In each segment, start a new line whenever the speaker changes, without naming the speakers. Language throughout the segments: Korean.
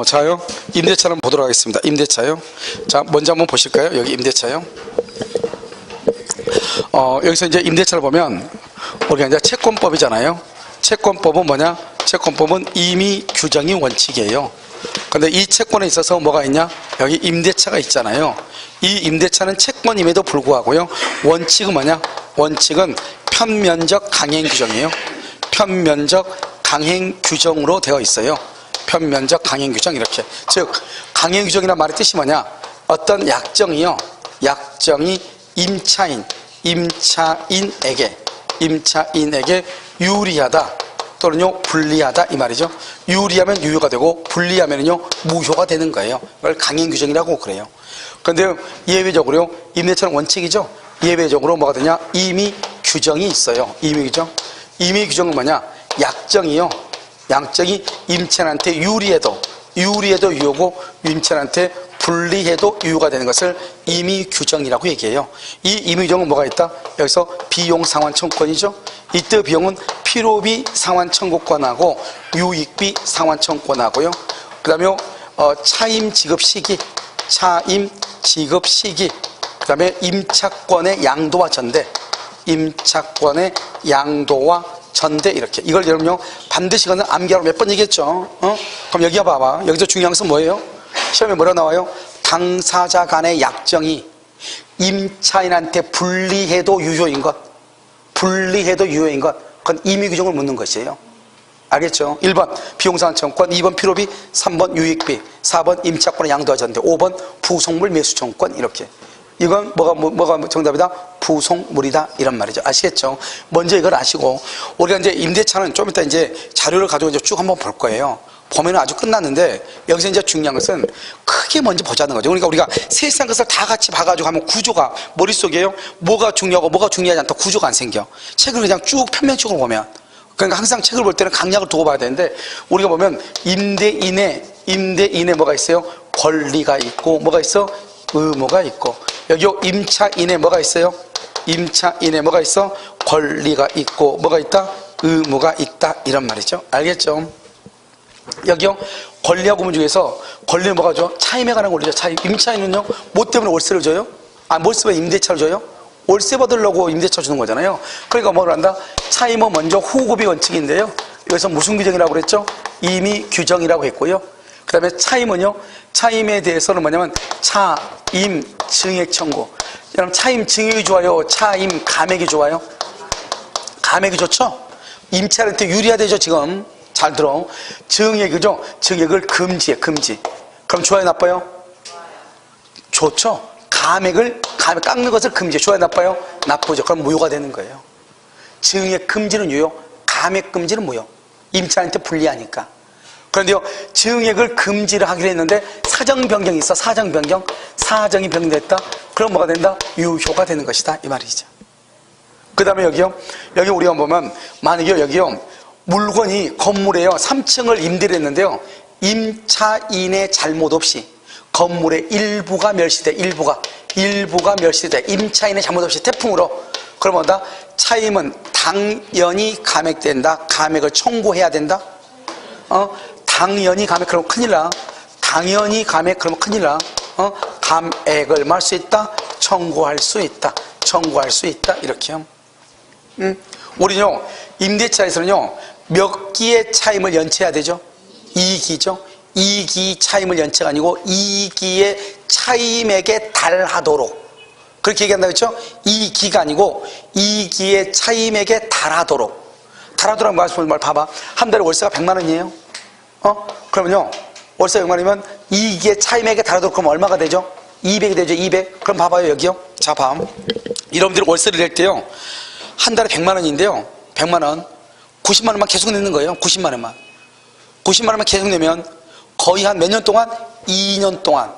자요. 임대차를 보도록 하겠습니다. 임대차요. 자, 먼저 한번 보실까요? 여기 임대차요. 여기서 이제 임대차를 보면 우리가 이제 채권법이잖아요. 채권법은 뭐냐? 채권법은 임의 규정이 원칙이에요. 근데 이 채권에 있어서 뭐가 있냐? 여기 임대차가 있잖아요. 이 임대차는 채권임에도 불구하고요. 원칙은 뭐냐? 원칙은 편면적 강행 규정이에요. 편면적 강행 규정으로 되어 있어요. 편면적 강행 규정 이렇게. 즉 강행 규정이란 말의 뜻이 뭐냐? 어떤 약정이요. 약정이 임차인에게 유리하다 또는요 불리하다 이 말이죠. 유리하면 유효가 되고 불리하면요 무효가 되는 거예요. 그걸 강행 규정이라고 그래요. 그런데 예외적으로요 임대차는 원칙이죠. 예외적으로 뭐가 되냐? 임의 규정이 있어요. 임의 규정. 임의 규정은 뭐냐? 약정이요. 약정이 임차인한테 유리해도 유효고 임차인한테 불리해도 유효가 되는 것을 임의 규정이라고 얘기해요. 이 임의 규정은 뭐가 있다? 여기서 비용 상환 청구권이죠. 이때 비용은 필요비 상환 청구권하고 유익비 상환 청구권하고요. 그 다음에 차임 지급 시기, 그 다음에 임차권의 양도와 전대, 이렇게. 이걸 여러분요 반드시 이거는 암기하라고 몇 번 얘기했죠. 그럼 여기 봐봐. 여기서 중요한 것은 뭐예요? 시험에 뭐라 나와요? 당사자 간의 약정이 임차인한테 불리해도 유효인 것, 그건 임의 규정을 묻는 것이에요. 알겠죠? 1번 비용상환 청구권, 2번 필요비, 3번 유익비, 4번 임차권의 양도와 전대, 5번 부속물 매수 청구권 이렇게. 이건 뭐가 정답이다? 부속물이다 이런 말이죠. 아시겠죠? 먼저 이걸 아시고 우리가 이제 임대차는 좀 이따 이제 자료를 가지고 이제 쭉 한번 볼 거예요. 보면은 아주 끝났는데 여기서 이제 중요한 것은 크게 먼저 보자는 거죠. 그러니까 우리가 세상 것을 다 같이 봐가지고 하면 구조가 머릿속에요. 뭐가 중요하고 뭐가 중요하지 않다 구조가 안 생겨. 책을 그냥 쭉 평면적으로 보면. 그러니까 항상 책을 볼 때는 강약을 두고 봐야 되는데 우리가 보면 임대인에 뭐가 있어요? 권리가 있고 뭐가 있어? 의무가 있고. 여기 임차인에 뭐가 있어요? 임차인에 뭐가 있어? 권리가 있고 뭐가 있다? 의무가 있다 이런 말이죠. 알겠죠? 여기요 권리하고 의무 중에서 권리는 뭐가 죠? 차임에 관한 권리죠. 차임. 임차인은요 뭐 때문에 월세를 줘요? 월세에 임대차를 줘요? 월세 받으려고 임대차 주는 거잖아요. 그러니까 뭐를 한다? 차임은 먼저 후급이 원칙인데요. 여기서 무슨 규정이라고 그랬죠? 임의 규정이라고 했고요. 그 다음에 차임은요 차임에 대해서는 뭐냐면 차임 증액 청구. 여러분 차임 증액이 좋아요? 차임 감액이 좋아요? 감액이 좋죠? 임차인한테 유리하대죠 지금. 잘 들어. 증액이죠? 증액을 금지해. 그럼 좋아요 나빠요? 좋죠? 감액 깎는 것을 금지해. 좋아요 나빠요? 나쁘죠. 그럼 무효가 되는 거예요. 증액 금지는 유효, 감액 금지는 무효. 임차인한테 불리하니까. 그런데요 증액을 금지를 하기로 했는데 사정 변경이 있어. 사정이 변경됐다. 그럼 뭐가 된다? 유효가 되는 것이다 이 말이죠. 그 다음에 여기 우리가 보면 만약에 여기요 물건이 건물에요 3층을 임대를 했는데요 임차인의 잘못 없이 건물의 일부가 멸시돼. 임차인의 잘못 없이 태풍으로. 그러면 뭐다? 차임은 당연히 감액된다. 감액을 청구해야 된다. 당연히 감액 그러면 큰일 나. 감액을 말 수 있다. 청구할 수 있다 이렇게요. 우리요 임대차에서는요 몇 기의 차임을 연체해야 되죠? 2기죠. 2기 차임을 연체가 아니고 2기의 차임액에 달하도록 그렇게 얘기한다고 했죠? 2기가 아니고 2기의 차임액에 달하도록 말 봐봐. 한 달에 월세가 100만 원이에요. 그러면요 월세가 100만 원이면 2기의 차임액에 달하도록 그럼 얼마가 되죠? 200이 되죠. 200. 그럼 봐봐요 여기요. 자 봐. 여러분들이 월세를 낼 때요 한 달에 100만 원인데요 100만 원 90만 원만 계속 내는 거예요. 90만 원만 계속 내면 거의 한 몇 년 동안? 2년 동안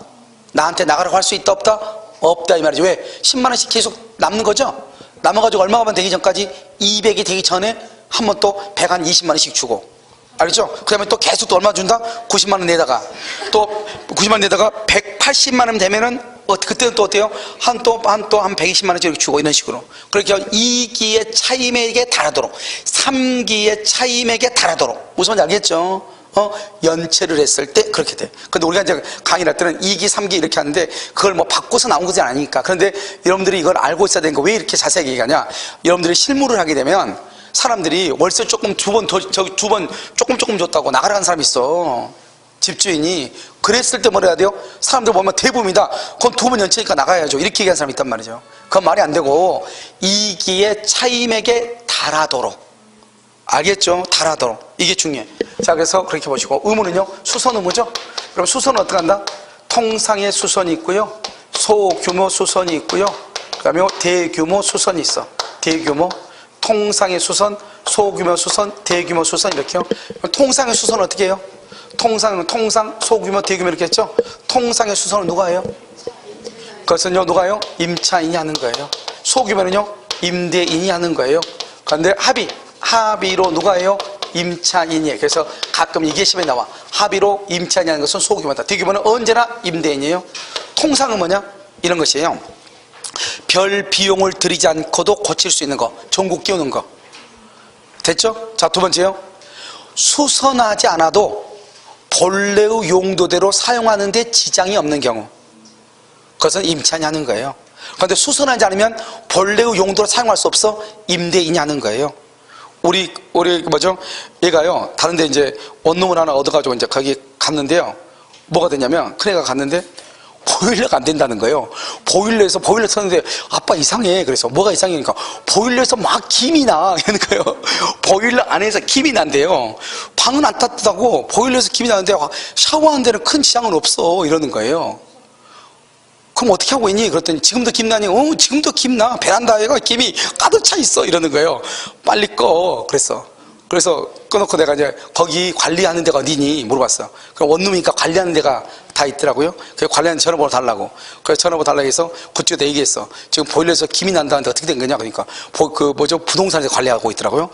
나한테 나가라고 할 수 있다 없다? 없다 이 말이죠. 왜? 10만 원씩 계속 남는 거죠. 남아가지고 얼마가 되기 전까지 200이 되기 전에 한 번 또 120만 원씩 주고. 알겠죠? 그 다음에 또 계속 또 얼마 준다? 90만 원 내다가 또 90만 원 내다가 180만 원 되면은 그때는 또 어때요? 한 120만 원씩 이렇게 주고 이런 식으로. 그렇게 2기의 차임액에 달하도록 3기의 차임액에 달하도록. 무슨 말인지 알겠죠? 연체를 했을 때 그렇게 돼. 근데 우리가 이제 강의를 할 때는 2기, 3기 이렇게 하는데 그걸 뭐 바꿔서 나온 것이 아니니까. 그런데 여러분들이 이걸 알고 있어야 되는 거 왜 이렇게 자세하게 얘기하냐? 여러분들이 실무를 하게 되면 사람들이 월세 조금 두 번 조금 줬다고 나가라는 사람이 있어. 집주인이. 그랬을 때 뭐라 해야 돼요? 사람들 보면 대부분이다. 그건 2번 연체니까 나가야죠. 이렇게 얘기하는 사람이 있단 말이죠. 그건 말이 안 되고 2기의 차임액에 달하도록. 알겠죠? 달하도록. 이게 중요해. 자, 그래서 그렇게 보시고 의무는요, 수선 의무죠. 그럼 수선은 어떻게 한다? 통상의 수선이 있고요, 소규모 수선이 있고요, 그 다음에 대규모 수선이 있어. 대규모, 통상의 수선, 소규모 수선, 대규모 수선 이렇게요. 통상의 수선은 어떻게 해요? 통상은 통상, 소규모, 대규모 이렇게 했죠. 통상의 수선은 누가 해요? 그것은요, 누가 해요? 임차인이 하는 거예요. 소규모는요, 임대인이 하는 거예요. 그런데 합의로 누가 해요? 임차인이에요. 그래서 가끔 이게 시험에 나와. 합의로 임차인이 하는 것은 소규모다. 대규모는 언제나 임대인이에요. 통상은 뭐냐? 이런 것이에요. 별 비용을 들이지 않고도 고칠 수 있는 거. 전구 끼우는 거. 됐죠? 자, 두 번째요. 수선하지 않아도 본래의 용도대로 사용하는 데 지장이 없는 경우. 그것은 임차인이 하는 거예요. 그런데 수선하지 않으면 본래의 용도로 사용할 수 없어. 임대인이 하는 거예요. 우리 뭐죠? 얘가요, 다른데 이제 원룸을 하나 얻어가지고 이제 거기 갔는데요. 뭐가 되냐면, 큰애가 갔는데, 보일러가 안 된다는 거예요. 보일러에서 보일러 쳤는데, 아빠 이상해. 그래서 뭐가 이상해니까, 보일러에서 막 김이 나. 이러는 거예요. 보일러 안에서 김이 난대요. 방은 안 따뜻하고, 보일러에서 김이 나는데, 샤워하는 데는 큰 지장은 없어. 이러는 거예요. 그럼 어떻게 하고 있니? 그랬더니 지금도 김나니? 지금도 김나. 베란다에 김이 가득 차 있어. 이러는 거예요. 빨리 꺼. 그래서 꺼놓고 내가 이제 거기 관리하는 데가 어디니? 물어봤어. 그럼 원룸이니까 관리하는 데가 다 있더라고요. 그래서 관리하는 전화번호 달라고. 그래서 전화번호 달라고 해서 그쪽에다 얘기했어. 지금 보일러에서 김이 난다는데 어떻게 된 거냐? 그러니까 부동산에서 관리하고 있더라고요.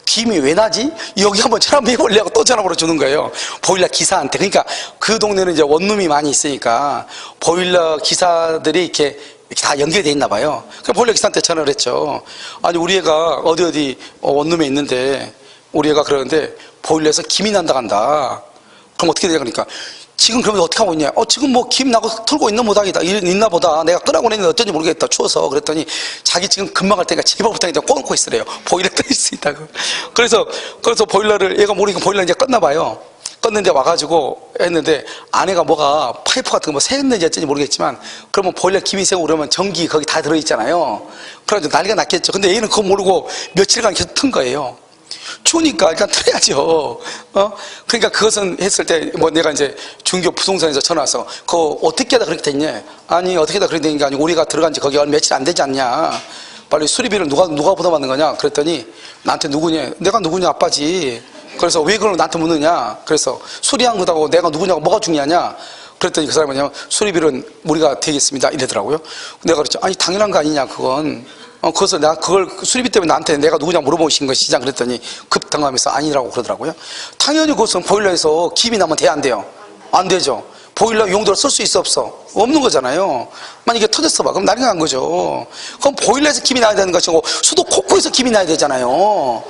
김이 왜 나지? 여기 한번 전화 한번 해보려고 또 전화번호 주는 거예요. 보일러 기사한테. 그러니까 그 동네는 이제 원룸이 많이 있으니까 보일러 기사들이 이렇게 다 연결돼 있나 봐요. 그래서 보일러 기사한테 전화를 했죠. 아니, 우리 애가 어디 원룸에 있는데 우리 애가 그러는데 보일러에서 김이 난다 간다. 그럼 어떻게 되냐? 그러니까 지금 그러면 어떻게 하고 있냐? 지금 뭐 김 나고 틀고 있나 보다. 내가 끄라고 했는데 어쩐지 모르겠다. 추워서. 그랬더니 자기 지금 금방 갈 테니까 제발부터 이제 꺼놓고 있으래요. 보일러 뜰 수 있다고. 그래서 보일러를 얘가 모르니까 보일러 이제 껐나 봐요. 껐는데 와가지고 했는데 아내가 뭐가 파이프 같은 거 뭐 새었는지 어쩐지 모르겠지만 그러면 보일러 김이 새고 그러면 전기 거기 다 들어있잖아요. 그래가지고 난리가 났겠죠. 근데 얘는 그거 모르고 며칠간 계속 튼 거예요. 추우니까 일단 틀어야죠. 그러니까 그것은 했을 때 뭐 내가 이제 중교 부동산에서 전화 와서 그거 어떻게 하다 그렇게 됐냐? 아니, 어떻게 하다 그렇게 된 게 아니고 우리가 들어간 지 거기 며칠 안 되지 않냐? 빨리 수리비를 누가 부담하는 거냐? 그랬더니 나한테 누구냐? 내가 누구냐? 아빠지. 그래서 왜 그걸 나한테 묻느냐? 그래서 수리한 거다고 내가 누구냐고 뭐가 중요하냐? 그랬더니 그 사람이 뭐냐면 수리비는 우리가 되겠습니다 이러더라고요. 내가 그랬죠. 아니, 당연한 거 아니냐 그건. 그래서 내가 그걸 수리비 때문에 나한테 내가 누구냐 물어보신 것이지. 그랬더니 급당하면서 아니라고 그러더라고요. 당연히 그것은 보일러에서 김이 나면 돼, 안 돼요? 안 되죠. 보일러 용도로 쓸 수 있어, 없어? 없는 거잖아요. 만약에 터졌어 봐. 그럼 난리가 난 거죠. 그럼 보일러에서 김이 나야 되는 것이고 수도 코코에서 김이 나야 되잖아요. 뭐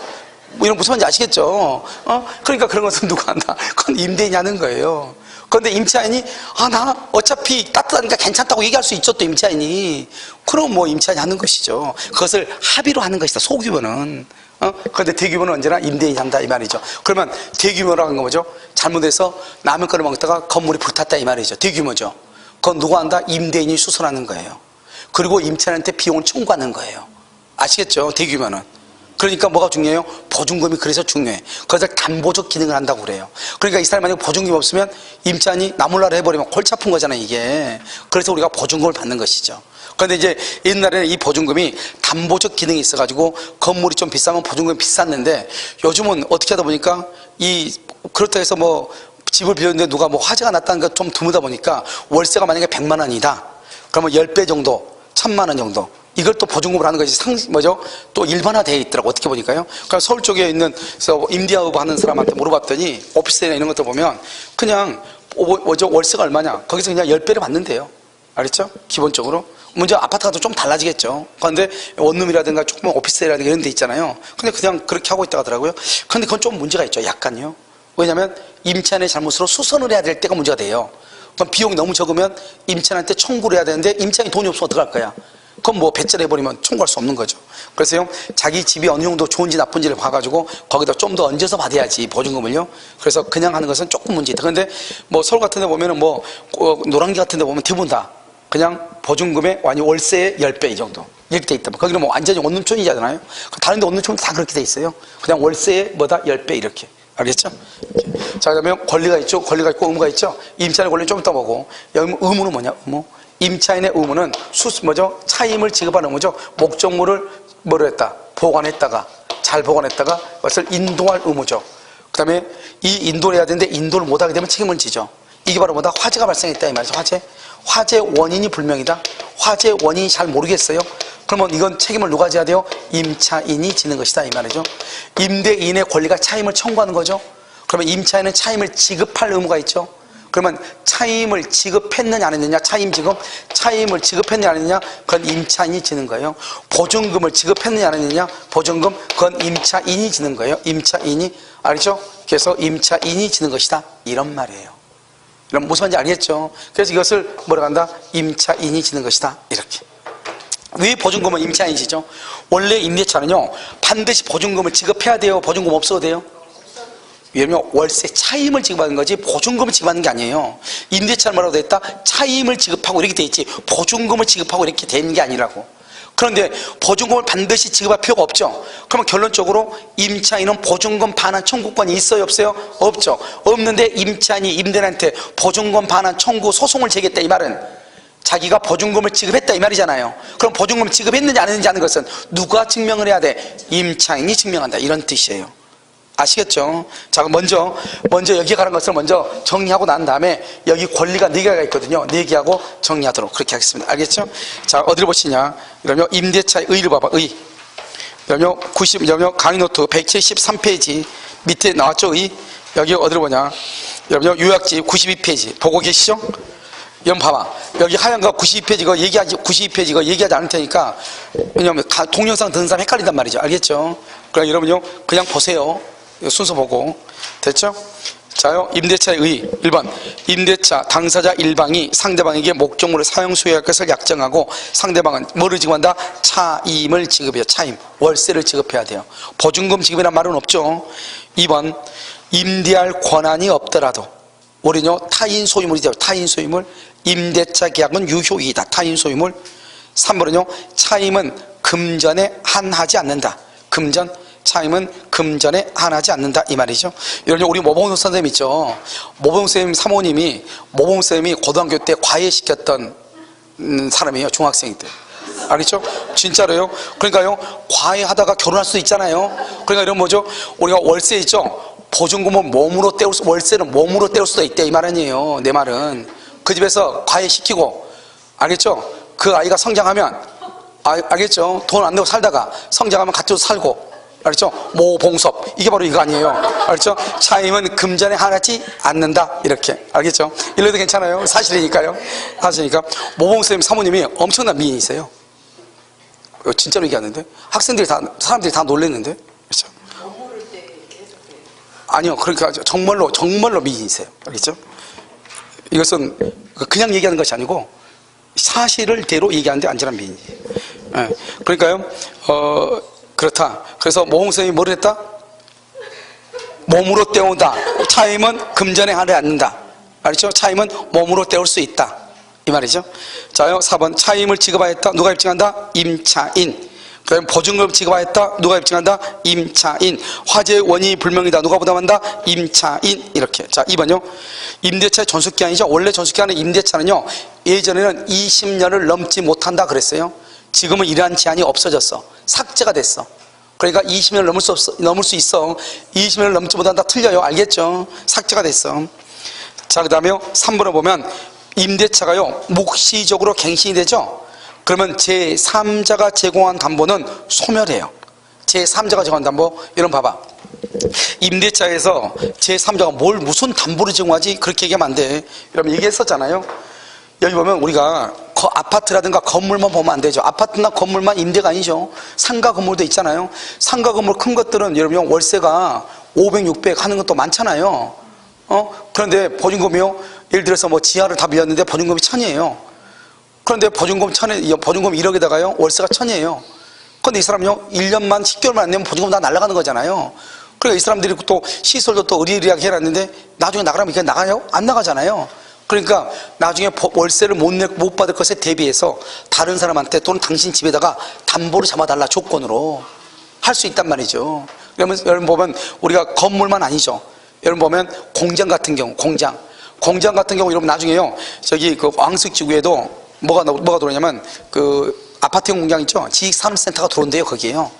이런 무슨 말인지 아시겠죠? 그러니까 그런 것은 누가 한다? 그건 임대인이 하는 거예요. 그런데 임차인이 나 어차피 따뜻하니까 괜찮다고 얘기할 수 있죠. 또 임차인이. 그럼 뭐 임차인이 하는 것이죠. 그것을 합의로 하는 것이다. 소규모는. 그런데 대규모는 언제나 임대인이 한다 이 말이죠. 그러면 대규모라는 건 뭐죠? 잘못해서 라면 끓여 먹다가 건물이 불탔다 이 말이죠. 대규모죠. 그건 누가 한다? 임대인이 수선하는 거예요. 그리고 임차인한테 비용을 청구하는 거예요. 아시겠죠? 대규모는. 그러니까 뭐가 중요해요? 보증금이 그래서 중요해. 그래서 담보적 기능을 한다고 그래요. 그러니까 이 사람이 만약에 보증금이 없으면 임차인이 나몰라라 해버리면 골치 아픈 거잖아요, 이게. 그래서 우리가 보증금을 받는 것이죠. 그런데 이제 옛날에는 이 보증금이 담보적 기능이 있어가지고 건물이 좀 비싸면 보증금이 비쌌는데 요즘은 어떻게 하다 보니까 그렇다 해서 뭐 집을 빌렸는데 누가 뭐 화재가 났다는 게 좀 드물다 보니까 월세가 만약에 100만 원이다. 그러면 10배 정도, 1000만 원 정도. 이걸 또 보증금을 하는 것이 또 일반화되어 있더라고, 어떻게 보니까요. 그러니까 서울 쪽에 있는, 임대하고 하는 사람한테 물어봤더니, 오피스나 이런 것들 보면, 그냥, 월세가 얼마냐? 거기서 그냥 10배를 받는데요. 알겠죠? 기본적으로. 먼저 아파트가 좀 달라지겠죠. 그런데 원룸이라든가 조금 오피스라든가 이런 데 있잖아요. 근데 그냥 그렇게 하고 있다고 하더라고요. 근데 그건 좀 문제가 있죠. 약간요. 왜냐하면 임차인의 잘못으로 수선을 해야 될 때가 문제가 돼요. 그럼 비용이 너무 적으면 임차인한테 청구를 해야 되는데 임차인이 돈이 없으면 어떡할 거야? 그럼 뭐 배째를 해버리면 청구할 수 없는 거죠. 그래서요, 자기 집이 어느 정도 좋은지 나쁜지를 봐가지고 거기다 좀 더 얹어서 받아야지, 보증금을요. 그래서 그냥 하는 것은 조금 문제 있다. 그런데 뭐 서울 같은 데 보면은 뭐 노량진 같은 데 보면 대부분 다 그냥 보증금의 월세의 10배 이 정도 이렇게 돼 있다. 거기는 뭐 완전히 원룸촌이잖아요. 다른 데 원룸촌은 다 그렇게 돼 있어요. 그냥 월세의 10배 이렇게. 알겠죠? 자, 그러면 권리가 있죠. 권리가 있고 의무가 있죠. 임차인의 권리는 좀 이따 보고, 여기 의무는 뭐냐? 의무. 임차인의 의무는 차임을 지급하는 의무죠. 목적물을 뭐로 했다? 보관했다가, 잘 보관했다가 그것을 인도할 의무죠. 그 다음에 이 인도를 해야 되는데 인도를 못하게 되면 책임을 지죠. 이게 바로 뭐다? 화재가 발생했다 이 말이죠. 화재 원인이 불명이다. 화재 원인이 잘 모르겠어요. 그러면 이건 책임을 누가 져야 돼요? 임차인이 지는 것이다 이 말이죠. 임대인의 권리가 차임을 청구하는 거죠. 그러면 임차인은 차임을 지급할 의무가 있죠. 그러면 차임을 지급했느냐 안 했느냐, 차임을 지급했느냐 안 했느냐, 그건 임차인이 지는 거예요. 보증금을 지급했느냐 안 했느냐, 보증금, 그건 임차인이 지는 거예요. 임차인이. 알죠? 그래서 임차인이 지는 것이다 이런 말이에요. 이런 무슨 말인지 알겠죠? 그래서 이것을 뭐라고 한다? 임차인이 지는 것이다 이렇게. 왜 보증금은 임차인이 지죠? 원래 임대차는요 반드시 보증금을 지급해야 돼요? 보증금 없어도 돼요? 왜냐면 월세 차임을 지급하는 거지 보증금을 지급하는 게 아니에요. 임대차는 뭐라고 돼 있다? 차임을 지급하고 이렇게 돼 있지 보증금을 지급하고 이렇게 되는 게 아니라고. 그런데 보증금을 반드시 지급할 필요가 없죠. 그러면 결론적으로 임차인은 보증금 반환 청구권이 있어요 없어요? 없죠. 없는데 임차인이 임대인한테 보증금 반환 청구 소송을 제기했다 이 말은 자기가 보증금을 지급했다 이 말이잖아요. 그럼 보증금을 지급했는지 안 했는지 하는 것은 누가 증명을 해야 돼? 임차인이 증명한다 이런 뜻이에요. 아시겠죠? 자, 먼저 여기에 관한 것을 먼저 정리하고 난 다음에 여기 권리가 4개가 있거든요. 4개하고 정리하도록 그렇게 하겠습니다. 알겠죠? 자, 어디를 보시냐? 그러면 임대차의 의를 봐봐. 의. 그러면 강의 노트 173페이지 밑에 나왔죠? 의. 여기 어디를 보냐? 여러분 요약지 92페이지 보고 계시죠? 여러분 봐봐. 여기 하얀 거 92페이지가 얘기하지 않을 테니까, 왜냐면 동영상 듣는 사람 헷갈린단 말이죠. 알겠죠? 그럼 여러분요 그냥 보세요. 순서 보고. 됐죠? 자요, 임대차의 의 1번 임대차 당사자 일방이 상대방에게 목적물을 사용 수여할 것을 약정하고 상대방은 뭐를 지급한다? 차임을 지급해요. 차임, 월세를 지급해야 돼요. 보증금 지급이란 말은 없죠. 2번 임대할 권한이 없더라도 우리는요 타인 소유물이죠. 타인 소유물. 임대차 계약은 유효이다. 타인 소유물. 3번은요 차임은 금전에 한하지 않는다. 차임은 금전에 한하지 않는다 이 말이죠. 여러분 우리 모범 선생님 있죠. 모범 선생님 사모님이 고등학교 때 과외시켰던 사람이에요. 중학생 때. 알겠죠? 진짜로요. 그러니까요 과외하다가 결혼할 수도 있잖아요. 그러니까 이런 뭐죠? 우리가 월세 있죠. 보증금은 월세는 몸으로 때울 수도 있대 이 말 아니에요. 내 말은 그 집에서 과외시키고, 알겠죠? 그 아이가 성장하면, 알겠죠? 돈 안 내고 살다가 성장하면 같이 살고, 알겠죠? 모봉섭, 이게 바로 이거 아니에요. 알겠죠? 차임은 금전에 한하지 않는다 이렇게. 알겠죠? 이래도 괜찮아요. 사실이니까요. 사실이니까. 모봉섭 사모님이 엄청난 미인이세요. 진짜로 얘기하는데 사람들이 다 놀랐는데. 그렇죠? 아니요, 그러니까 정말로 미인이세요. 알겠죠? 이것은 그냥 얘기하는 것이 아니고 사실을 대로 얘기하는데 안전한 미인이에요. 네. 그러니까요, 그렇다. 그래서 모홍선생님이 뭐를 했다? 몸으로 때운다. 차임은 금전에 한하지 않는다. 알죠? 차임은 몸으로 때울 수 있다. 이 말이죠. 자요, 4번 차임을 지급하였다. 누가 입증한다? 임차인. 그 다음에 보증금 지급하였다. 누가 입증한다? 임차인. 화재 원인이 불명이다. 누가 부담한다? 임차인. 이렇게. 자, 2번요. 임대차의 존속기한이죠. 원래 존속기한의 임대차는요, 예전에는 20년을 넘지 못한다 그랬어요. 지금은 이러한 제한이 없어졌어. 삭제가 됐어. 그러니까 20년을 넘을 수 있어. 20년을 넘지 못한다. 틀려요. 알겠죠? 삭제가 됐어. 자, 그 다음에 3번을 보면 임대차가요, 묵시적으로 갱신이 되죠. 그러면 제3자가 제공한 담보는 소멸해요. 제3자가 제공한 담보, 이런 봐봐. 임대차에서 제3자가 무슨 담보를 제공하지? 그렇게 얘기하면 안 돼. 여러분 얘기했었잖아요. 여기 보면 우리가 아파트라든가 건물만 보면 안 되죠. 아파트나 건물만 임대가 아니죠. 상가 건물도 있잖아요. 상가 건물 큰 것들은 여러분 월세가 500, 600 하는 것도 많잖아요. 그런데 보증금이요, 예를 들어서 뭐 지하를 다 빌렸는데 보증금이 1000이에요. 그런데 보증금 1억에다가요 월세가 1000이에요. 그런데 이 사람요 1년만 10개월만 안 내면 보증금 다 날아가는 거잖아요. 그러니까 이 사람들이 또 시설도 또 의리의리하게 해놨는데 나중에 나가라면 이게 나가요? 안 나가잖아요. 그러니까 나중에 월세를 못 받을 것에 대비해서 다른 사람한테 또는 당신 집에다가 담보를 잡아달라, 조건으로 할 수 있단 말이죠. 그러면 여러분 보면 우리가 건물만 아니죠. 여러분 보면 공장 같은 경우, 공장 같은 경우 여러분 나중에요 저기 그 왕숙지구에도 뭐가 들어오냐면 그 아파트형 공장 있죠. 지식산업센터가 들어온대요. 거기에요.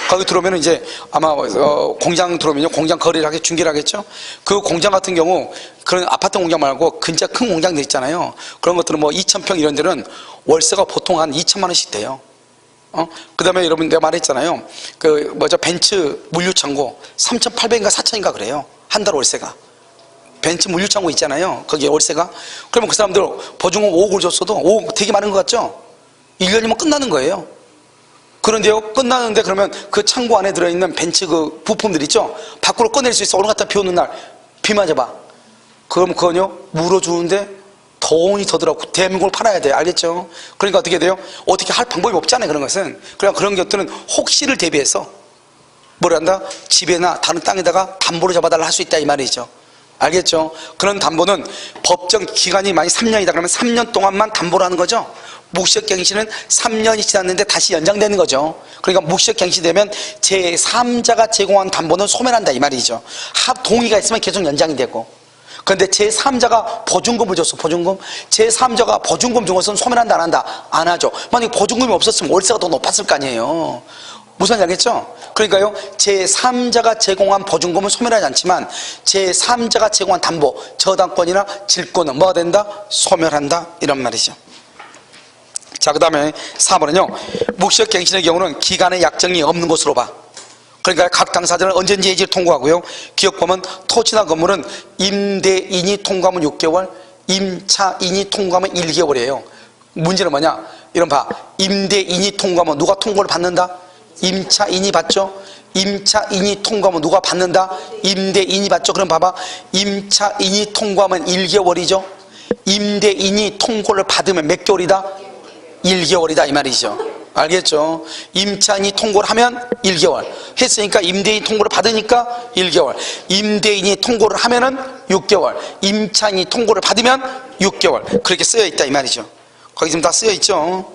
거기 들어오면 이제 아마 공장 들어오면요 공장 거래를 하게 중개를 하겠죠. 그 공장 같은 경우 그런 아파트 공장 말고 근처 큰 공장들 있잖아요. 그런 것들은 뭐 2000평 이런 데는 월세가 보통 한 2천만 원씩 돼요. 그 다음에 여러분 내가 말했잖아요. 그 벤츠 물류창고 3,800인가 4,000인가 그래요. 한 달 월세가. 벤츠 물류창고 있잖아요. 거기에 월세가. 그러면 그 사람들 보증금 5억을 줬어도 5억 되게 많은 것 같죠? 1년이면 끝나는 거예요. 그런데요, 끝나는데 그러면 그 창고 안에 들어있는 벤츠 그 부품들 있죠? 밖으로 꺼낼 수 있어. 오늘 같은 비 오는 날 비 맞아봐. 그럼 그거요 물어주는데 돈이 더 들어가고 대한민국을 팔아야 돼요. 알겠죠? 그러니까 어떻게 돼요? 어떻게 할 방법이 없잖아요. 그런 것은. 그러니까 그런 것들은 혹시를 대비해서 뭘 한다? 집에나 다른 땅에다가 담보를 잡아달라 할 수 있다 이 말이죠. 알겠죠? 그런 담보는 법정 기간이 만약 3년이다 그러면 3년 동안만 담보를 하는 거죠. 묵시적갱시는 3년이 지났는데 다시 연장되는 거죠. 그러니까 묵시적갱시되면 제3자가 제공한 담보는 소멸한다 이 말이죠. 합 동의가 있으면 계속 연장이 되고, 그런데 제3자가 보증금을 줬어. 보증금. 제3자가 보증금 준 것은 소멸한다 안 한다? 안 하죠. 만약에 보증금이 없었으면 월세가 더 높았을 거 아니에요. 무슨 말인지 알겠죠? 그러니까요 제3자가 제공한 보증금은 소멸하지 않지만 제3자가 제공한 담보, 저당권이나 질권은 뭐가 된다? 소멸한다 이런 말이죠. 자, 그 다음에 4번은요 묵시적갱신의 경우는 기간의 약정이 없는 것으로 봐. 그러니까 각 당사자는 언제든지 해지를 통고하고요. 기업법은 토지나 건물은 임대인이 통고하면 6개월, 임차인이 통고하면 1개월이에요. 문제는 뭐냐? 이런 봐. 임대인이 통고하면 누가 통고를 받는다? 임차인이 받죠. 임차인이 통고하면 누가 받는다? 임대인이 받죠. 그럼 봐봐. 임차인이 통고하면 1개월이죠. 임대인이 통고를 받으면 몇 개월이다? 1개월이다 이 말이죠. 알겠죠? 임차인이 통고를 하면 1개월 했으니까 임대인 통고를 받으니까 1개월, 임대인이 통고를 하면은 6개월, 임차인이 통고를 받으면 6개월. 그렇게 쓰여 있다 이 말이죠. 거기 지금 다 쓰여 있죠.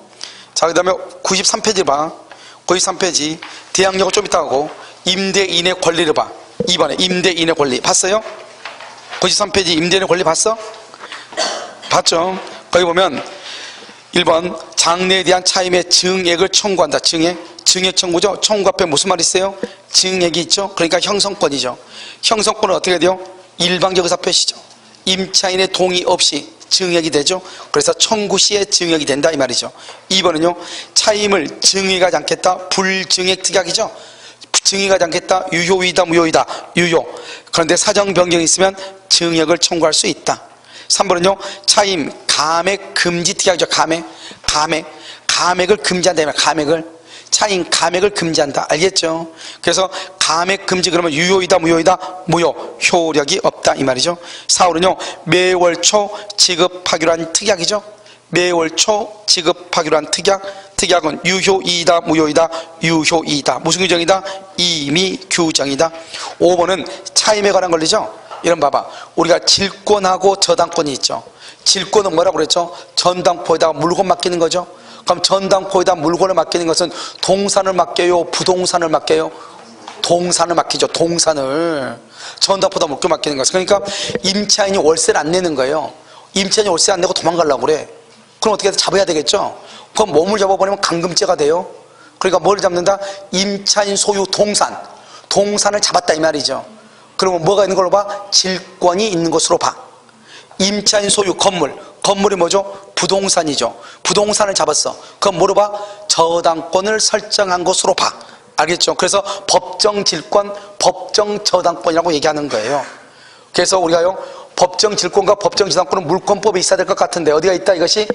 자, 그 다음에 93페이지 봐. 93페이지 대항력을 좀 이따 하고 임대인의 권리를 봐. 2번에 임대인의 권리 봤어요? 93페이지 임대인의 권리 봤어? 봤죠? 거기 보면 1번 장래에 대한 차임의 증액을 청구한다. 증액 청구죠. 청구 앞에 무슨 말이 있어요? 증액이 있죠. 그러니까 형성권이죠. 형성권은 어떻게 돼요? 일방적 의사표시죠. 임차인의 동의 없이 증액이 되죠. 그래서 청구 시에 증액이 된다 이 말이죠. 2번은요 차임을 증액하지 않겠다. 불증액 특약이죠. 증액하지 않겠다. 유효이다 무효이다. 유효. 그런데 사정 변경이 있으면 증액을 청구할 수 있다. 3번은요 차임 감액 금지 특약이죠. 감액을 금지한다. 감액을 차임 감액을 금지한다. 알겠죠? 그래서 감액 금지 그러면 유효이다 무효이다? 무효. 효력이 없다 이 말이죠. 4호는요 매월 초 지급하기로 한 특약이죠. 매월 초 지급하기로 한 특약은 유효이다 무효이다? 유효이다. 무슨 규정이다? 임의 규정이다. 5번은 차임에 관한 권리죠. 이런 봐봐. 우리가 질권하고 저당권이 있죠. 질권은 뭐라고 그랬죠? 전당포에다가 물건 맡기는 거죠. 그럼 전당포에다 물건을 맡기는 것은 동산을 맡겨요? 부동산을 맡겨요? 동산을 맡기죠. 동산을. 전당포에다 물건 맡기는 것은. 그러니까 임차인이 월세를 안 내는 거예요. 임차인이 월세 안 내고 도망가려고 그래. 그럼 어떻게 해서 잡아야 되겠죠? 그럼 몸을 잡아버리면 감금죄가 돼요. 그러니까 뭘 잡는다? 임차인 소유 동산을 잡았다 이 말이죠. 그러면 뭐가 있는 걸로 봐? 질권이 있는 것으로 봐. 임차인 소유 건물이 뭐죠? 부동산이죠. 부동산을 잡았어. 그럼 뭐로 봐? 저당권을 설정한 것으로 봐. 알겠죠? 그래서 법정 질권, 법정 저당권이라고 얘기하는 거예요. 그래서 우리가요 법정 질권과 법정 저당권은 물권법에 있어야 될 것 같은데 어디가 있다? 이것이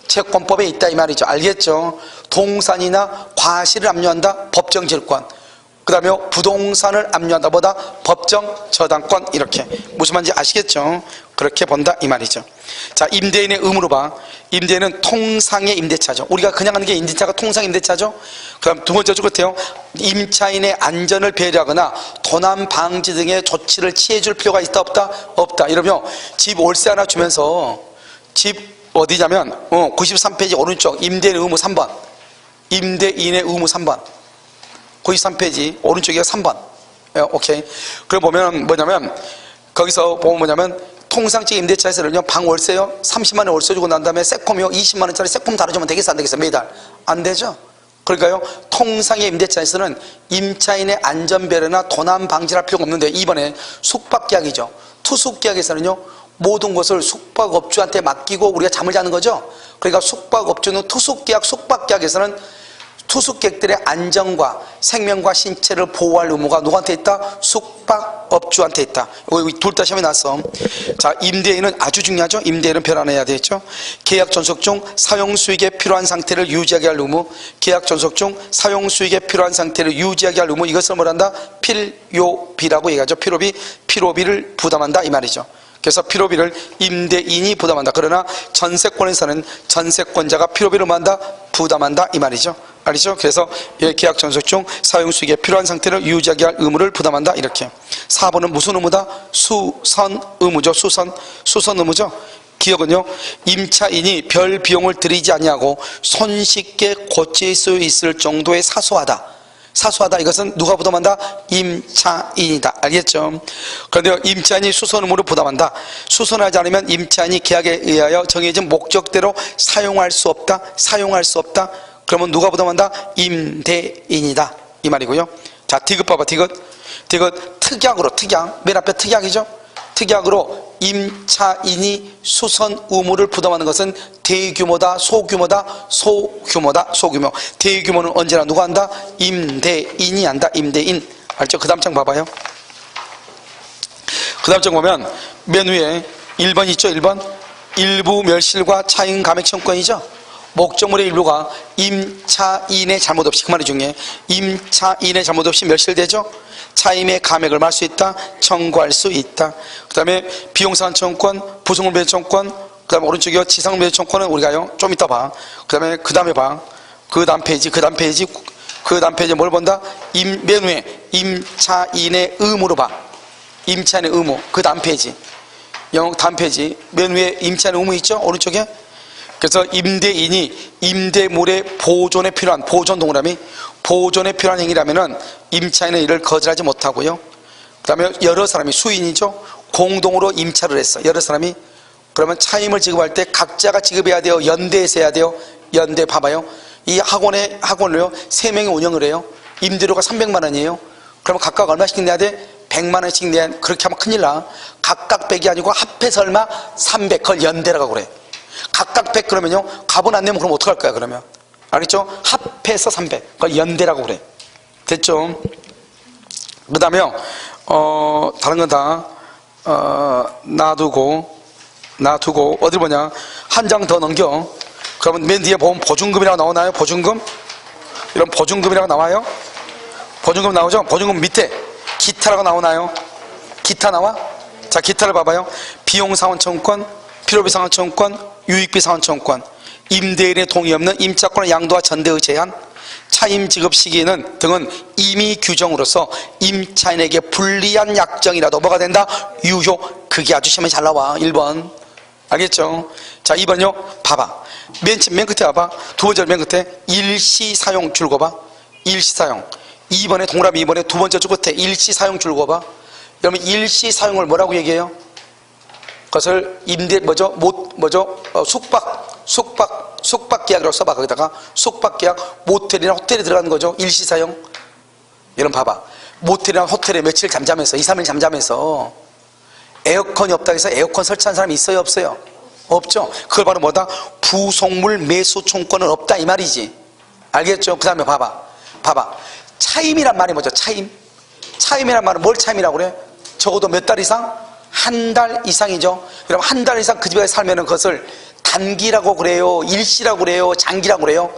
채권법에 있다 이 말이죠. 알겠죠? 동산이나 과실을 압류한다? 법정 질권. 그 다음에 부동산을 압류한다. 뭐다? 법정 저당권. 이렇게. 무슨 말인지 아시겠죠? 그렇게 본다 이 말이죠. 자, 임대인의 의무로 봐. 임대인은 통상의 임대차죠. 우리가 그냥 하는 게 임대차가 통상 임대차죠. 그 다음 두 번째 끝에요. 임차인의 안전을 배려하거나 도난 방지 등의 조치를 취해줄 필요가 있다 없다? 없다. 이러면 집 월세 하나 주면서 집 어디냐면 93페이지 오른쪽 임대인의 의무 3번. 임대인의 의무 3번. 93페이지 오른쪽에 3번. 오케이. 그럼 보면 뭐냐면 거기서 보면 뭐냐면 통상적 임대차에서는요 방 월세요 30만 원 월세 주고 난 다음에 세콤이요 20만 원짜리 세콤 달아주면 되겠어 안 되겠어? 매달 안 되죠. 그러니까요 통상의 임대차에서는 임차인의 안전배려나 도난 방지를 할 필요가 없는데 이번에 숙박계약이죠. 투숙계약에서는요 모든 것을 숙박업주한테 맡기고 우리가 잠을 자는 거죠. 그러니까 숙박업주는 투숙계약 숙박계약에서는 투숙객들의 안전과 생명과 신체를 보호할 의무가 누구한테 있다? 숙박업주한테 있다. 둘 다 시험에 났어. 자, 임대인은 아주 중요하죠. 임대인은 별안해야 되겠죠. 계약 존속 중 사용 수익에 필요한 상태를 유지하게 할 의무. 계약 존속 중 사용 수익에 필요한 상태를 유지하게 할 의무. 이것을 뭐란다? 필요비라고 얘기하죠. 필요비를 부담한다 이 말이죠. 그래서 필요비를 임대인이 부담한다. 그러나 전세권에서는 전세권자가 필요비를 뭐한다? 부담한다 이 말이죠. 알죠? 그래서 계약 존속 중 사용 수익에 필요한 상태를 유지하게 할 의무를 부담한다 이렇게. 4번은 무슨 의무다? 수선 의무죠. 수선 의무죠. 기억은요 임차인이 별 비용을 들이지 아니하고 손쉽게 고칠 수 있을 정도의 사소하다. 이것은 누가 부담한다? 임차인이다. 알겠죠? 그런데 임차인이 수선 의무를 부담한다. 수선하지 않으면 임차인이 계약에 의하여 정해진 목적대로 사용할 수 없다. 그러면 누가 부담한다? 임대인이다 이 말이고요. 자, 디귿 봐봐. 디귿 특약으로 맨 앞에 특약이죠. 특약으로 임차인이 수선 의무를 부담하는 것은 대규모다 소규모. 대규모는 언제나 누가 한다? 임대인이 한다. 임대인. 알죠? 그 다음 장 봐봐요. 그 다음 장 보면 맨 위에 1번 있죠. 1번 일부 멸실과 차임 감액 청구권이죠. 목적물의 일부가 임차인의 잘못 없이, 그 말이 중요해. 임차인의 잘못 없이 멸실되죠. 차임의 감액을 말 수 있다. 청구할 수 있다. 그 다음에 비용상환 청구권, 부속물 배제 청구권, 그 다음에 오른쪽에 지상물 배제 청구권은 우리가요 좀 이따 봐. 그 다음에 봐. 그 다음 페이지 뭘 본다? 맨 위에 임차인의 의무로 봐. 임차인의 의무. 그 다음 페이지 맨 위에 임차인의 의무 있죠. 오른쪽에. 그래서 임대인이 임대물의 보존에 필요한 보존에 필요한 행위라면은 임차인은 이를 거절하지 못하고요. 그 다음에 여러 사람이 수인이죠. 공동으로 임차를 했어. 여러 사람이. 그러면 차임을 지급할 때 각자가 지급해야 돼요. 연대해서 해야 돼요. 연대. 봐봐요. 이 학원을요 3명이 운영을 해요. 임대료가 300만 원이에요. 그러면 각각 얼마씩 내야 돼? 100만 원씩 내야. 그렇게 하면 큰일 나. 각각 100이 아니고 합해서 얼마? 300. 그걸 연대라고 그래. 각각 100 그러면요 값은 안 내면 그럼 어떡할 거야 그러면. 알겠죠? 합해서 300. 그걸 연대라고 그래. 됐죠? 그 다음에 다른 건 다 놔두고 어디 보냐 한 장 더 넘겨. 그러면 맨 뒤에 보면 보증금이라고 나오나요? 보증금? 이런 보증금이라고 나와요? 보증금 나오죠? 보증금 밑에 기타라고 나오나요? 기타 나와? 자, 기타를 봐봐요. 비용상환 청구권, 필요비 상환 청구권, 유익비 상환 청구권, 임대인의 동의 없는 임차권의 양도와 전대의 제한, 차임 지급 시기는 등은 임의 규정으로서 임차인에게 불리한 약정이라도 뭐가 된다? 유효. 그게 아주 시험에 잘 나와. 1번. 알겠죠? 자, 2번요. 봐봐. 맨 끝에 봐봐. 두 번째 맨 끝에 일시사용 줄거 봐. 일시사용. 2번에 동그라미 2번에 두 번째 줄 끝에 일시사용 줄거 봐. 그러면 일시사용을 뭐라고 얘기해요? 그것을 숙박계약이라고 써봐. 거기다가 숙박계약, 모텔이나 호텔에 들어가는 거죠. 일시사용. 여러분 봐봐. 모텔이나 호텔에 며칠 잠잠해서 2, 3일 잠잠해서 에어컨이 없다고 해서 에어컨 설치한 사람이 있어요 없어요? 없죠. 그걸 바로 뭐다? 부속물 매수 청구권은 없다 이 말이지. 알겠죠? 그 다음에 봐봐. 차임이란 말이 뭐죠? 차임이란 말은 뭘 차임이라고 그래? 적어도 몇 달 이상? 한 달 이상이죠. 그럼 한 달 이상 그 집에 살면은 그것을 단기라고 그래요? 일시라고 그래요? 장기라고 그래요?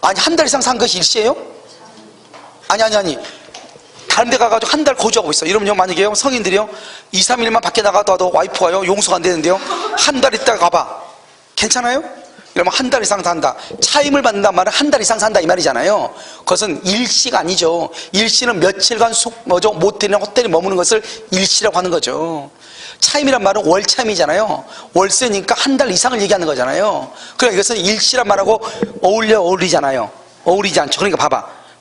아니 한 달 이상 산 것이 일시예요? 아니. 다른 데 가가지고 한 달 거주하고 있어. 이러면요, 만약에요, 성인들이요, 2, 3일만 밖에 나가도 와이프가요, 용서가 안 되는데요, 한 달 있다가 가봐. 괜찮아요? 이러면 한 달 이상 산다. 차임을 받는단 말은 한 달 이상 산다 이 말이잖아요. 그것은 일시가 아니죠. 일시는 며칠간 모텔이나 호텔에 머무는 것을 일시라고 하는 거죠. 차임이란 말은 월차임이잖아요. 월세니까 한 달 이상을 얘기하는 거잖아요. 그러니까 이것은 일시란 말하고 어울리잖아요. 어울리지 않죠. 그러니까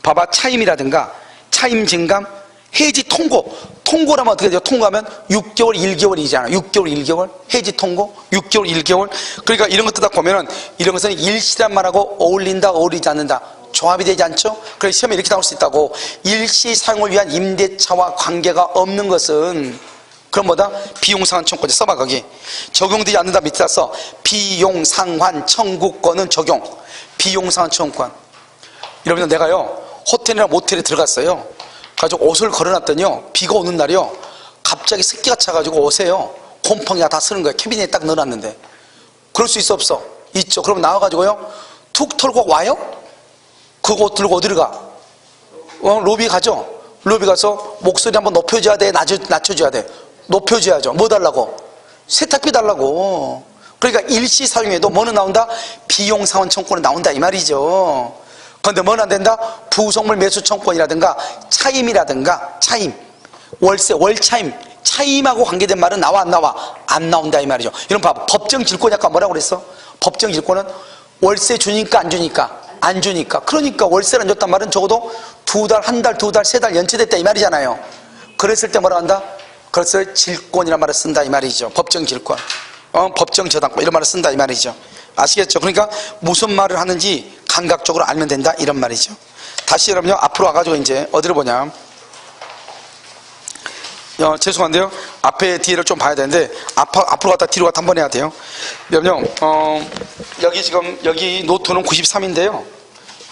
봐봐. 차임이라든가 차임 증감, 해지 통고라면 어떻게 돼요? 통고하면 6개월 1개월이잖아요. 6개월 1개월 해지 통고 6개월 1개월. 그러니까 이런 것들 다 보면은 이런 것은 일시란 말하고 어울린다 어울리지 않는다, 조합이 되지 않죠. 그래서 시험에 이렇게 나올 수 있다고. 일시 사용을 위한 임대차와 관계가 없는 것은 그럼 뭐다? 비용상환 청구권. 써봐. 거기 적용되지 않는다 밑에다 써. 비용상환 청구권은 적용. 비용상환 청구권. 여러분, 내가요 호텔이나 모텔에 들어갔어요. 가지고 옷을 걸어놨더니요, 비가 오는 날이요, 갑자기 습기가 차가지고 옷에요 곰팡이가 다 쓰는 거예요. 캐비넷에 딱 넣어놨는데. 그럴 수 있어 없어? 있죠. 그럼 나와가지고요 툭 털고 와요? 그거 옷 들고 어디로 가? 로비 가죠. 로비 가서 목소리 한번 높여줘야 돼, 낮춰줘야 돼? 높여줘야죠. 뭐 달라고? 세탁비 달라고. 그러니까 일시 사용에도 뭐는 나온다? 비용상환 청구권은 나온다 이 말이죠. 그런데 뭐는 안 된다? 부속물 매수 청구권이라든가 차임이라든가 차임, 월세, 월차임, 차임하고 관계된 말은 나와 안 나와? 안 나온다 이 말이죠. 이런 봐. 법정 질권이 아까 뭐라고 그랬어? 법정 질권은 월세 주니까 안 주니까? 안 주니까. 그러니까 월세를 안 줬단 말은 적어도 2달, 한 달, 2달, 3달 연체됐다 이 말이잖아요. 그랬을 때 뭐라 한다? 그래서 질권이란 말을 쓴다 이 말이죠. 법정 질권, 법정 저당권 이런 말을 쓴다 이 말이죠. 아시겠죠? 그러니까 무슨 말을 하는지 감각적으로 알면 된다 이런 말이죠. 다시 여러분요 앞으로 와가지고 이제 어디를 보냐, 죄송한데요 앞에 뒤를 좀 봐야 되는데 앞으로 갔다 뒤로 갔다 한 번 해야 돼요. 여러분요 여기 지금 여기 노트는 93인데요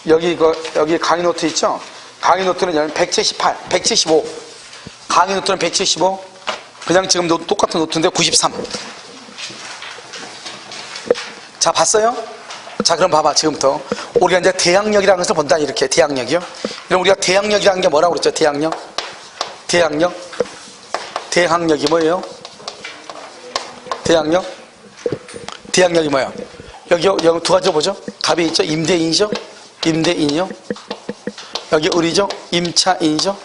여기 강의 노트 있죠? 강의 노트는 178, 175, 강의 노트는 175, 그냥 지금 똑같은 노트인데 93. 자, 봤어요? 자, 그럼 봐봐. 지금부터 우리가 이제 대항력이라는 것을 본다. 이렇게 대항력이요. 그럼 우리가 대항력이라는 게 뭐라고 그랬죠? 대항력이 뭐예요? 대항력이 뭐야? 여기 두 가지 보죠. 답이 있죠. 임대인이죠. 여기 을이죠. 임차인이죠.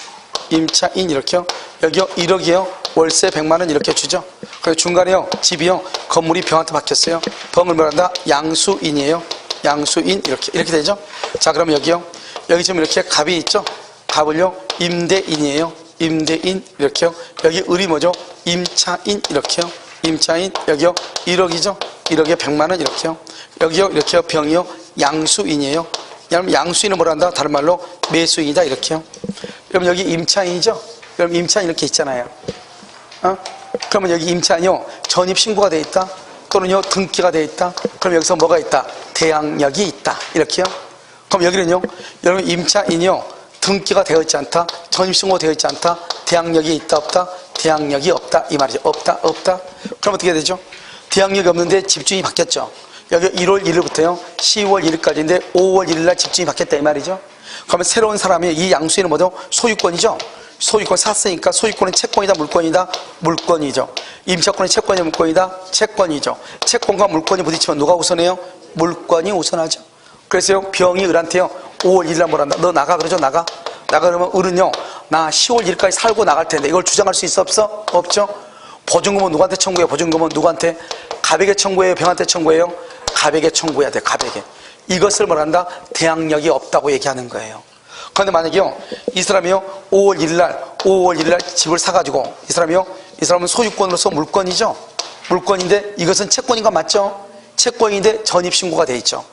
임차인 이렇게요. 여기요 1억이에요. 월세 100만원 이렇게 주죠. 그리고 중간에요 집이요 건물이 병한테 박혔어요. 병을 뭐란다? 양수인이에요. 양수인 이렇게 되죠. 자, 그럼 여기요 여기 지금 이렇게 갑이 있죠. 갑을요 임대인이에요. 임대인 이렇게요. 여기 을이 뭐죠? 임차인 이렇게요. 임차인. 여기요 1억이죠. 1억에 100만원 이렇게요. 여기요 이렇게요 병이요 양수인이에요. 여러분 양수인은 뭐란다? 다른 말로 매수인이다 이렇게요. 그럼 여기 임차인이죠. 그럼 임차인 이렇게 있잖아요. 그러면 여기 임차인이요 전입신고가 돼 있다 또는요 등기가 돼 있다. 그럼 여기서 뭐가 있다? 대항력이 있다 이렇게요. 그럼 여기는요 여러분 임차인이요 등기가 되어 있지 않다, 전입신고가 되어 있지 않다, 대항력이 있다 없다? 대항력이 없다 이 말이죠. 없다. 그럼 어떻게 되죠? 대항력이 없는데 집주인이 바뀌었죠. 여기 1월 1일부터요 10월 1일까지인데 5월 1일날 집주인이 바뀌었다 이 말이죠. 그러면 새로운 사람이 이 양수인은 뭐죠? 소유권이죠. 소유권 샀으니까 소유권은 채권이다 물권이다? 물권이죠. 임차권은 채권이다 물권이다? 채권이죠. 채권과 물권이 부딪히면 누가 우선해요? 물권이 우선하죠. 그래서 병이 을한테요 5월 1일날 뭐란다? 너 나가 그러죠. 나가 그러면 을은요 나 10월 1일까지 살고 나갈 텐데 이걸 주장할 수 있어 없어? 없죠. 보증금은 누구한테 청구해요? 보증금은 누구한테? 갑에게 청구해요? 병한테 청구해요? 갑에게 청구해야 돼. 갑에게. 이것을 뭐란다? 대항력이 없다고 얘기하는 거예요. 그런데 만약에요 이 사람이요 5월 1일날 집을 사가지고 이 사람은 소유권으로서 물권이죠. 물권인데 이것은 채권인가 맞죠? 채권인데 전입신고가 돼 있죠.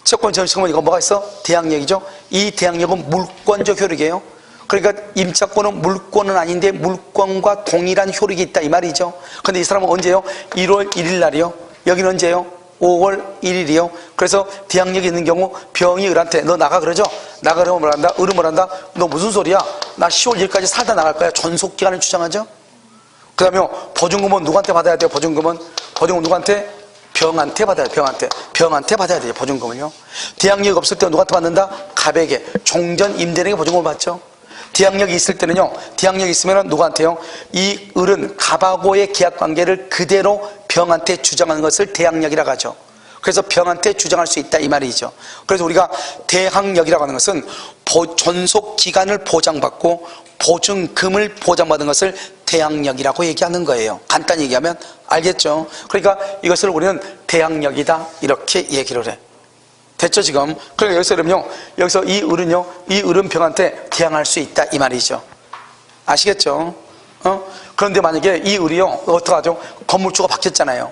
채권 전입신고는 이거 뭐가 있어? 대항력이죠. 이 대항력은 물권적 효력이에요. 그러니까 임차권은 물권은 아닌데 물권과 동일한 효력이 있다 이 말이죠. 그런데 이 사람은 언제요? 1월 1일 날이요. 여기는 언제요? 5월 1일이요. 그래서 대항력이 있는 경우 병이 을한테 너 나가 그러죠. 나가려면 뭐란다? 을은 뭐란다? 너 무슨 소리야? 나 10월 1일까지 살다 나갈 거야. 존속기간을 주장하죠. 그 다음에 보증금은 누구한테 받아야 돼요? 보증금은 누구한테? 병한테 받아야 돼요. 병한테 받아야 돼요. 보증금을요. 대항력이 없을 때 누구한테 받는다? 갑에게 종전 임대인에게 보증금을 받죠. 대항력이 있을 때는요, 대항력이 있으면 누구한테요? 이 을은 갑하고의 계약관계를 그대로 병한테 주장하는 것을 대항력이라고 하죠. 그래서 병한테 주장할 수 있다 이 말이죠. 그래서 우리가 대항력이라고 하는 것은 존속기간을 보장받고 보증금을 보장받은 것을 대항력이라고 얘기하는 거예요. 간단히 얘기하면 알겠죠? 그러니까 이것을 우리는 대항력이다 이렇게 얘기를 해. 됐죠 지금? 그러니까 여기서 그러면요, 여기서 이 을은요, 이 을은 병한테 대항할 수 있다 이 말이죠. 아시겠죠? 그런데 만약에 이 을이요, 어떡하죠? 건물주가 바뀌었잖아요.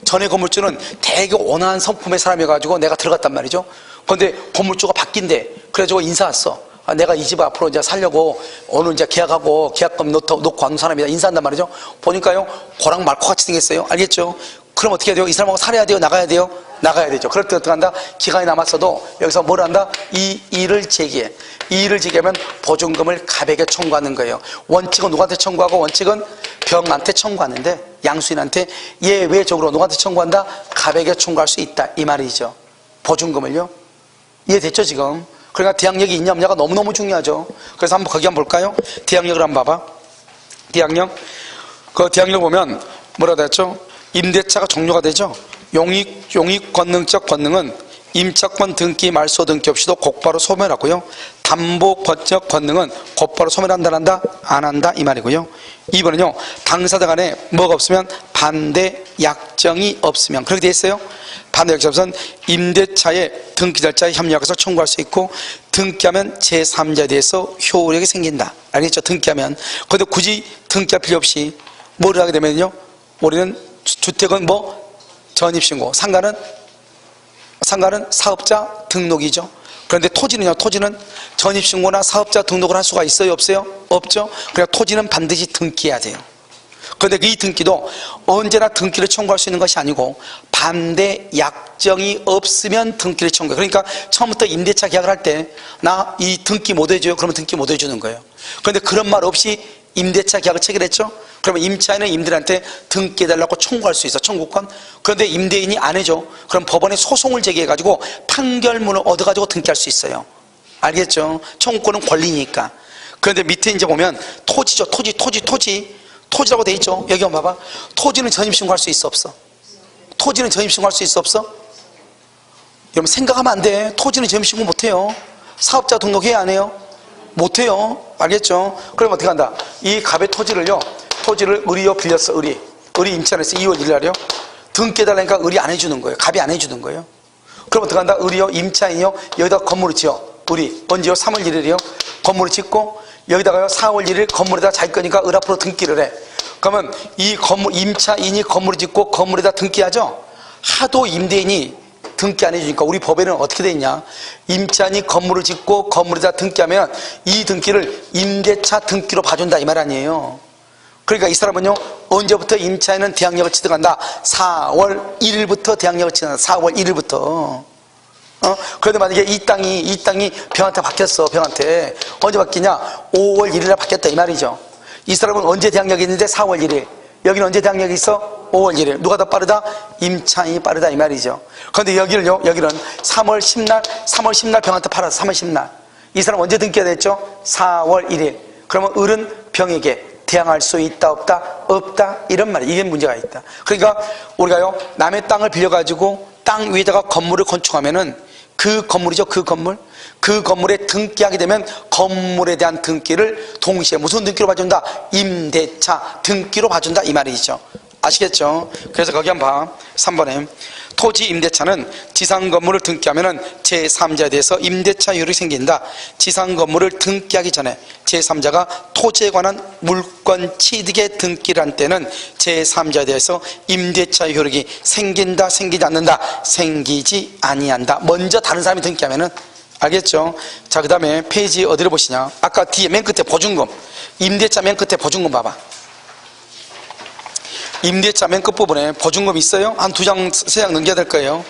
전에 건물주는 되게 온화한 성품의 사람이어가지고 내가 들어갔단 말이죠. 그런데 건물주가 바뀐대. 그래가지고 인사 왔어. 아, 내가 이 집 앞으로 이제 살려고 오늘 이제 계약하고 계약금 놓고 하는 사람이다. 인사한단 말이죠. 보니까요, 고랑 말코 같이 생겼어요. 알겠죠? 그럼 어떻게 해야 돼요? 이 사람하고 살아야 돼요? 나가야 돼요? 나가야 되죠. 그럴 때 어떻게 한다? 기간이 남았어도 여기서 뭘 한다? 이 일을 제기해. 이 일을 제기하면 보증금을 갑에게 청구하는 거예요. 원칙은 누구한테 청구하고 원칙은 병한테 청구하는데 양수인한테 예외적으로 누구한테 청구한다? 갑에게 청구할 수 있다 이 말이죠. 보증금을요. 이해됐죠 지금? 그러니까 대항력이 있냐 없냐가 너무너무 중요하죠. 그래서 한번 거기 한번 볼까요? 대항력을 한번 봐봐. 대항력. 그 대항력 보면 뭐라고 했죠? 임대차가 종료가 되죠. 용익 권능적 권능은 임차권 등기 말소 등기 없이도 곧바로 소멸하고요. 담보권적 권능은 곧바로 소멸한다 안 한다 이 말이고요. 2번은요, 당사자 간에 뭐가 없으면 반대 약정이 없으면 그렇게 돼 있어요. 반대 약정이 없으면 임대차의 등기 절차에 협력해서 청구할 수 있고, 등기하면 제3자에 대해서 효력이 생긴다. 알겠죠? 등기하면. 그런데 굳이 등기할 필요 없이 뭘 하게 되면요, 우리는 주택은 뭐 전입신고, 상가는 사업자 등록이죠. 그런데 토지는요, 토지는 전입신고나 사업자 등록을 할 수가 있어요 없어요? 없죠. 그러니까 토지는 반드시 등기해야 돼요. 그런데 이 등기도 언제나 등기를 청구할 수 있는 것이 아니고 반대 약정이 없으면 등기를 청구해요. 그러니까 처음부터 임대차 계약을 할 때 나 이 등기 못 해줘요? 그러면 등기 못 해주는 거예요. 그런데 그런 말 없이 임대차 계약을 체결했죠? 그러면 임차인은 임대인한테 등기해달라고 청구할 수 있어, 청구권. 그런데 임대인이 안 해줘. 그럼 법원에 소송을 제기해가지고 판결문을 얻어가지고 등기할 수 있어요. 알겠죠? 청구권은 권리니까. 그런데 밑에 이제 보면 토지죠. 토지라고 돼 있죠. 여기 한번 봐봐. 토지는 전입신고할 수 있어 없어? 토지는 전입신고할 수 있어 없어? 여러분 생각하면 안 돼. 토지는 전입신고 못해요. 사업자 등록해야 안 해요? 못해요. 알겠죠? 그럼 어떻게 한다? 이 갑의 토지를 을이요 빌렸어. 을이 임차인에서 2월 1일 날이요 등기해달라니까 을이 안 해주는 거예요. 갑이 안 해주는 거예요. 그럼 어떻게 한다? 을이요 임차인이요 여기다 건물을 지어. 을이 언제요? 3월 1일이요 건물을 짓고, 여기다가요 4월 1일 건물에다 자기 거니까 을 앞으로 등기를 해. 그러면 이 건물 임차인이 건물을 짓고 건물에다 등기하죠. 하도 임대인이 등기 안 해주니까 우리 법에는 어떻게 돼 있냐? 임차인이 건물을 짓고 건물에다 등기하면 이 등기를 임대차 등기로 봐준다 이 말 아니에요. 그러니까 이 사람은요, 언제부터 임차인은 대항력을 취득한다? 4월 1일부터 대항력을 취득한다. 4월 1일부터. 그런데 만약에 이 땅이 병한테 바뀌었어. 병한테 언제 바뀌냐? 5월 1일에 바뀌었다 이 말이죠. 이 사람은 언제 대항력이 있는데 4월 1일. 여기는 언제 대항력이 있어? 5월 1일. 누가 더 빠르다? 임차인이 빠르다 이 말이죠. 그런데 여기는 3월 10날 병한테 팔았어. 3월 10날. 이 사람 언제 등기가 됐죠? 4월 1일. 그러면 을은 병에게 대항할 수 있다 없다? 없다. 이런 말이에요. 이게 문제가 있다. 그러니까 우리가요, 남의 땅을 빌려가지고 땅 위에다가 건물을 건축하면은 그 건물이죠. 그 건물에 등기하게 되면 건물에 대한 등기를 동시에 무슨 등기로 봐준다? 임대차 등기로 봐준다 이 말이죠. 아시겠죠? 그래서 거기 한번 봐. 3번에 토지 임대차는 지상 건물을 등기하면 제3자에 대해서 임대차 효력이 생긴다. 지상 건물을 등기하기 전에 제3자가 토지에 관한 물권 취득의 등기를 한 때는 제3자에 대해서 임대차 효력이 생긴다, 생기지 않는다? 생기지 아니한다. 먼저 다른 사람이 등기하면은. 알겠죠? 자, 그 다음에 페이지 어디를 보시냐? 아까 뒤에 맨 끝에 보증금, 임대차 맨 끝에 보증금 봐봐. 임대차 맨 끝부분에 보증금 있어요? 한 2장, 3장 넘겨야 될 거예요.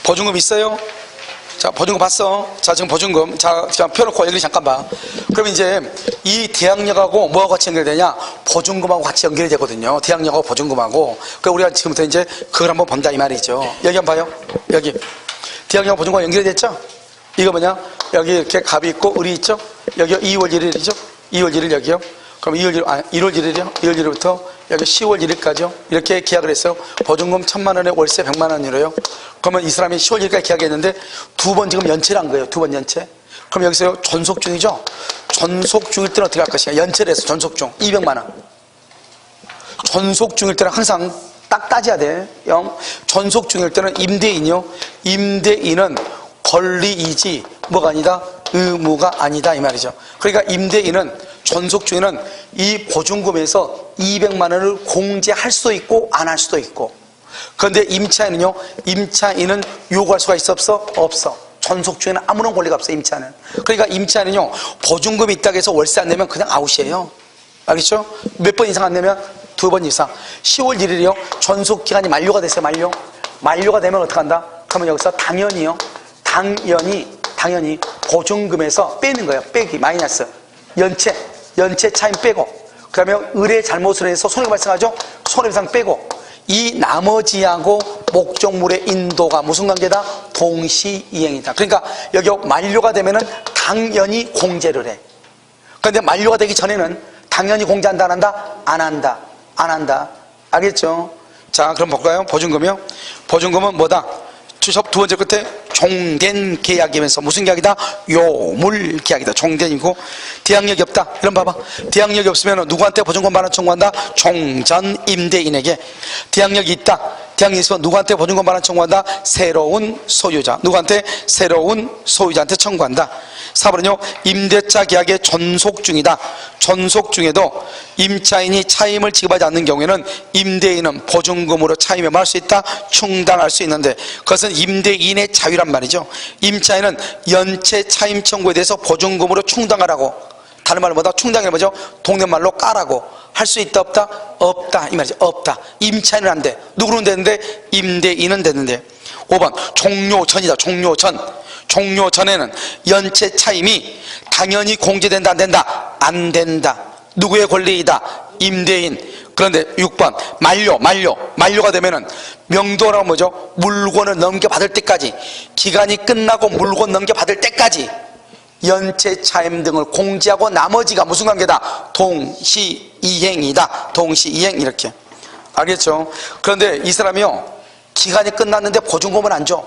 보증금 있어요? 자, 보증금 봤어? 자, 지금 보증금. 자, 펴놓고 여기 잠깐 봐. 그럼 이제 이 대항력하고 뭐하고 같이 연결되냐? 보증금하고 같이 연결이 되거든요. 대항력하고 보증금하고. 그러니까 우리가 지금부터 이제 그걸 한번 본다 이 말이죠. 여기 한번 봐요. 여기. 대항력 보증과 연결이 됐죠? 이거 뭐냐? 여기 이렇게 갑이 있고 을이 있죠? 여기 2월 1일이죠? 2월 1일 여기요? 그럼 1월 1일이요? 2월 1일부터 여기 10월 1일까지요? 이렇게 계약을 했어요. 보증금 1,000만 원에 월세 100만 원이래요. 그러면 이 사람이 10월 1일까지 계약했는데 두 번 지금 연체를 한 거예요. 두 번 연체. 그럼 여기서 전속 중이죠? 전속 중일 때는 어떻게 할 것이냐? 연체를 해서 전속 중 200만 원. 전속 중일 때는 항상 딱 따져야 돼. 전속 중일 때는 임대인이요. 임대인은 권리이지 뭐가 아니다? 의무가 아니다 이 말이죠. 그러니까 임대인은 전속 중에는 이 보증금에서 200만 원을 공제할 수도 있고 안 할 수도 있고. 그런데 임차인은요. 임차인은 요구할 수가 있어 없어? 없어. 전속 중에는 아무런 권리가 없어 임차인은. 그러니까 임차인은요. 보증금이 있다고 해서 월세 안 내면 그냥 아웃이에요. 알겠죠? 몇 번 이상 안 내면 2번 이상. 10월 1일이요. 전속 기간이 만료가 됐어요. 만료가 되면 어떡한다? 그러면 여기서 당연히 보증금에서 빼는 거예요. 빼기 마이너스 연체 차임 빼고, 그러면 을의 잘못을 해서 손해가 발생하죠. 손해배상 빼고, 이 나머지하고 목적물의 인도가 무슨 관계다? 동시이행이다. 그러니까 여기 만료가 되면은 당연히 공제를 해. 그런데 만료가 되기 전에는 당연히 공제한다 안 한다? 안 한다. 알겠죠? 자, 그럼 볼까요? 보증금이요. 보증금은 뭐다? 두 번째 끝에 종된 계약이면서 무슨 계약이다? 요물 계약이다. 종된이고. 대항력이 없다. 이런 봐봐. 대항력이 없으면 누구한테 보증금 반환 청구한다? 종전 임대인에게. 대항력이 있다. 대항력이 있으면 누구한테 보증금 반환 청구한다? 새로운 소유자. 누구한테? 새로운 소유자한테 청구한다. 4번은요. 임대차 계약의 전속 중이다. 전속 중에도 임차인이 차임을 지급하지 않는 경우에는 임대인은 보증금으로 차임을 할 수 있다. 충당할 수 있는데 그것은 임대인의 자유란 말이죠. 임차인은 연체 차임 청구에 대해서 보증금으로 충당하라고, 다른 말로 뭐다? 충당이 뭐죠? 동네 말로 까라고 할 수 있다 없다? 없다 이 말이죠. 없다. 임차인은 안 돼. 누구는 되는데? 임대인은 되는데. 5번 종료 전이다. 종료 전. 종료 전에는 연체 차임이 당연히 공제된다 안 된다? 안 된다. 누구의 권리이다? 임대인. 그런데 6번 만료가 되면은 명도라고 뭐죠? 물건을 넘겨받을 때까지, 기간이 끝나고 물건 넘겨받을 때까지 연체 차임 등을 공제하고 나머지가 무슨 관계다? 동시이행이다. 동시이행. 이렇게 알겠죠? 그런데 이 사람이요 기간이 끝났는데 보증금을 안 줘.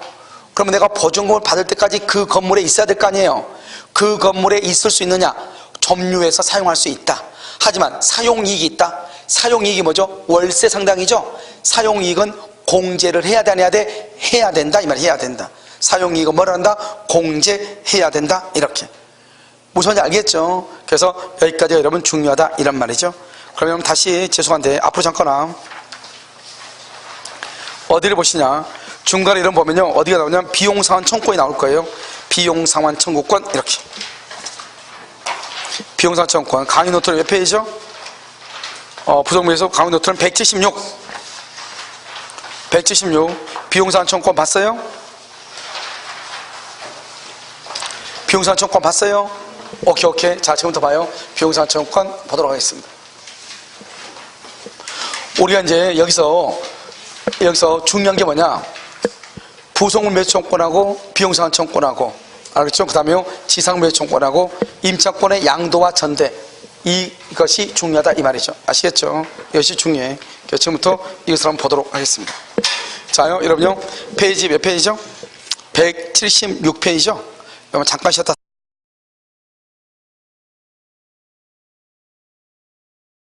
그러면 내가 보증금을 받을 때까지 그 건물에 있어야 될 거 아니에요. 그 건물에 있을 수 있느냐? 점유해서 사용할 수 있다. 하지만 사용이익이 있다. 사용이익이 뭐죠? 월세 상당이죠. 사용이익은 공제를 해야 돼 안 해야 돼? 해야 된다 이 말. 해야 된다. 사용이익은 뭐라 한다? 공제해야 된다. 이렇게. 무슨 말인지 알겠죠? 그래서 여기까지가 여러분 중요하다 이런 말이죠. 그러면 다시 죄송한데 앞으로 잠깐 어디를 보시냐? 중간에 이런 보면요 어디가 나오냐면 비용상환 청구권이 나올 거예요. 비용상환 청구권. 이렇게 비용상환 청구권. 강의 노트는 몇 페이지죠? 부속물에서 강의 노트는 176 비용상환 청구권 봤어요? 비용상환 청구권 봤어요? 오케이. 자, 지금부터 봐요. 비용상환 청구권 보도록 하겠습니다. 우리가 이제 여기서 중요한 게 뭐냐? 부속물 매수 청구권하고 비용상환 청구권하고, 알겠죠? 그 다음에 지상 매수 청구권하고 임차권의 양도와 전대, 이것이 중요하다 이 말이죠. 아시겠죠? 이것이 중요해. 지금부터 이것을 한번 보도록 하겠습니다. 자요, 여러분요. 페이지 몇 페이지죠? 176페이지죠? 여러분 잠깐 쉬었다